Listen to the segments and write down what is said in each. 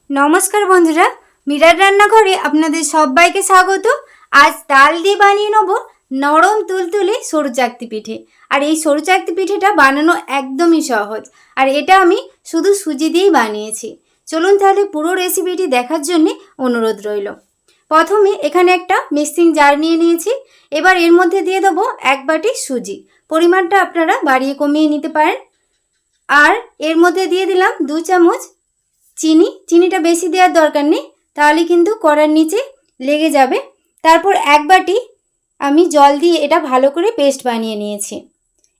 নমস্কার বন্ধুরা, মীরার রান্নাঘরে আপনাদের সবাইকে স্বাগত। আজ তাল দিয়ে বানিয়ে নেব নরম তুলতুলে সরু চাকতি পিঠে। আর এই সরু চাকতি পিঠেটা বানানো একদমই সহজ, আর এটা আমি শুধু সুজি দিয়েই বানিয়েছি। চলুন তাহলে পুরো রেসিপিটি দেখার জন্য অনুরোধ রইল। প্রথমে এখানে একটা মিক্সিং জার নিয়ে নিয়েছি। এবার এর মধ্যে দিয়ে দেবো 1 বাটি সুজি। পরিমাণটা আপনারা বাড়িয়ে কমিয়ে নিতে পারেন। আর এর মধ্যে দিয়ে দিলাম 2 চামচ চিনিটা বেশি দেওয়ার দরকার নেই, তাহলে কিন্তু কড়ার নিচে লেগে যাবে। তারপর 1 বাটি আমি জল দিয়ে এটা ভালো করে পেস্ট বানিয়ে নিয়েছি।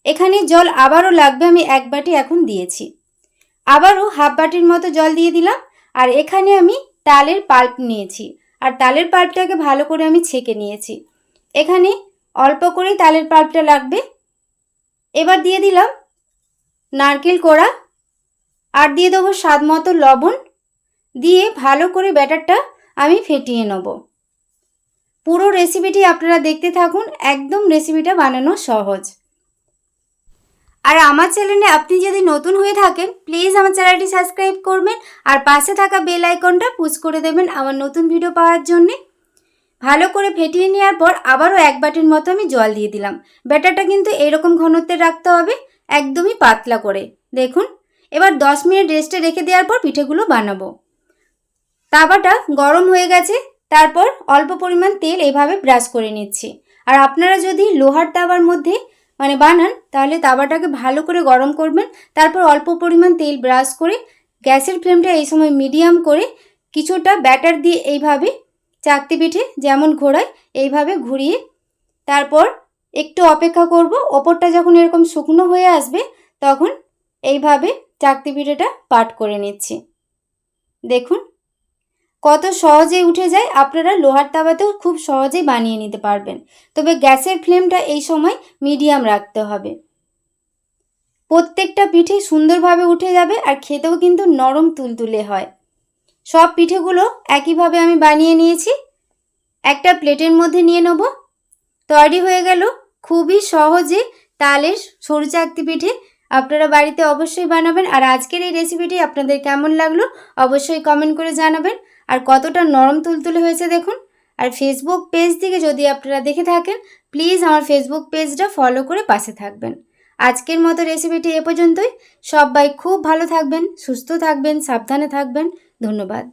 এখানে জল আবারও লাগবে, আমি 1 বাটি এখন দিয়েছি। আবারও হাফ বাটির মতো জল দিয়ে দিলাম। আর এখানে আমি তালের পাল্প নিয়েছি, আর তালের পাল্পটাকে ভালো করে আমি ছেঁকে নিয়েছি। এখানে অল্প করেই তালের পাল্পটা লাগবে। এবার দিয়ে দিলাম নারকেল কোড়া, আর দিয়ে দেবো স্বাদ মতো লবণ। দিয়ে ভালো করে ব্যাটারটা আমি ফেটিয়ে নেব। পুরো রেসিপিটি আপনারা দেখতে থাকুন, একদম রেসিপিটা বানানো সহজ। আর আমার চ্যানেলে আপনি যদি নতুন হয়ে থাকেন, প্লিজ আমার চ্যানেলটি সাবস্ক্রাইব করবেন, আর পাশে থাকা বেল আইকনটা পুশ করে দেবেন আমার নতুন ভিডিও পাওয়ার জন্যে। ভালো করে ফেটিয়ে নেওয়ার পর আবারও 1 বাটির মতো আমি জল দিয়ে দিলাম। ব্যাটারটা কিন্তু এরকম ঘনত্বে রাখতে হবে, একদমই পাতলা করে। দেখুন, এবার 10 মিনিট রেস্টে রেখে দেওয়ার পর পিঠেগুলো বানাবো। তাওয়াটা গরম হয়ে গেছে, তারপর অল্প পরিমাণ তেল এইভাবে ব্রাশ করে নিচ্ছি। আর আপনারা যদি লোহার তাওয়ার মধ্যে বানান, তাহলে তাওয়াটাকে ভালো করে গরম করবেন। তারপর অল্প পরিমাণ তেল ব্রাশ করে গ্যাসের ফ্লেমটা এই সময় মিডিয়াম করে কিছুটা ব্যাটার দিয়ে এইভাবে চাকতি পিঠে যেমন ঘোরায় এইভাবে ঘুরিয়ে তারপর একটু অপেক্ষা করব। ওপরটা যখন এরকম শুকনো হয়ে আসবে, তখন এইভাবে চাকতি পিঠেটা পাট করে নিচ্ছি। দেখুন কত সহজেই উঠে যায়। আপনারা লোহার তাওয়াতেও খুব সহজেই বানিয়ে নিতে পারবেন, তবে গ্যাসের ফ্লেমটা এই সময় মিডিয়াম রাখতে হবে। প্রত্যেকটা পিঠে সুন্দরভাবে উঠে যাবে, আর খেতেও কিন্তু নরম তুলতুলে হয়। সব পিঠেগুলো একইভাবে আমি বানিয়ে নিয়েছি। একটা প্লেটের মধ্যে নিয়ে নেব। তৈরি হয়ে গেল খুবই সহজে তালের সরু চাকতি পিঠে। আপনারা বাড়িতে অবশ্যই বানাবেন। আর আজকের এই রেসিপিটি আপনাদের কেমন লাগলো অবশ্যই কমেন্ট করে জানাবেন। আর কতটা নরম তুলতুলে হয়েছে দেখুন। আর ফেসবুক পেজ থেকে যদি আপনারা দেখে থাকেন, প্লিজ আমার ফেসবুক পেজটা ফলো করে পাশে থাকবেন। আজকের মতো রেসিপিটি এ পর্যন্তই। সবাই খুব ভালো থাকবেন, সুস্থ থাকবেন, সাবধানে থাকবেন। ধন্যবাদ।